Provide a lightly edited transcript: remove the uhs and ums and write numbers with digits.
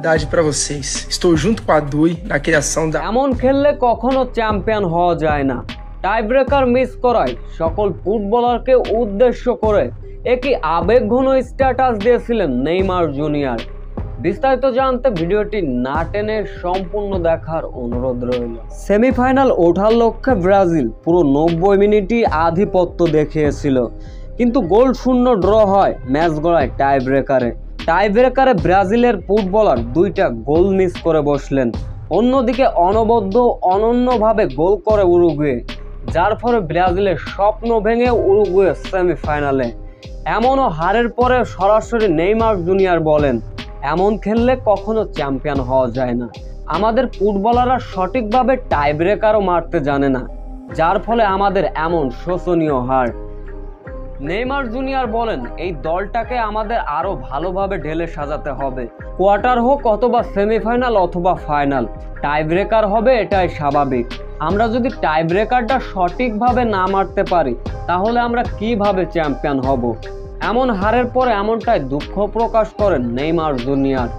verdade para vocês. Estou junto com a Dui na criação da এমন খেললে কখনো champion হওয়া যায় না। টাই ব্রেকার মিস করায় সকল ফুটবলারকে উদ্দেশ্য করে একটি আবেগঘন স্ট্যাটাস দিয়েছিলেন নেইমার জুনিয়র। বিস্তারিত জানতে ভিডিওটি না টেনে সম্পূর্ণ দেখার অনুরোধ রইল। সেমিফাইনাল ওঠার লক্ষ্যে ব্রাজিল পুরো 90 মিনিটই আধিপত্য দেখিয়েছিল, কিন্তু গোল শূন্য ড্র হয় ম্যাচ গড়ায় টাই ব্রেকারে ব্রাজিলের ফুটবলার 2টা গোল মিস করে বসলেন। অন্যদিকে অনন্যভাবে গোল করে উরুগুয়ে, যার ফলে ব্রাজিলের স্বপ্ন ভেঙে উরুগুয়ে সেমিফাইনালে। এমনও হারের পরে সরাসরি নেইমার জুনিয়র বলেন, এমন খেললে কখনো চ্যাম্পিয়ন হওয়া যায় না। আমাদের ফুটবলাররা সঠিকভাবে টাই ব্রেকারও মারতে জানে না, যার ফলে আমাদের এমন শোচনীয় হার। নেইমার জুনিয়র বলেন, এই দলটাকে আমাদের আরো ভালোভাবে ঢেলে সাজাতে হবে। কোয়ার্টার হোক অথবা সেমিফাইনাল অথবা ফাইনাল, টাই ব্রেকার হবে, এটাই স্বাভাবিক। আমরা যদি টাই ব্রেকারটা সঠিকভাবে না মারতে পারি, তাহলে আমরা কিভাবে চ্যাম্পিয়ন হব? এমন হারের পরে এমনটাই দুঃখ প্রকাশ করেন নেইমার জুনিয়র।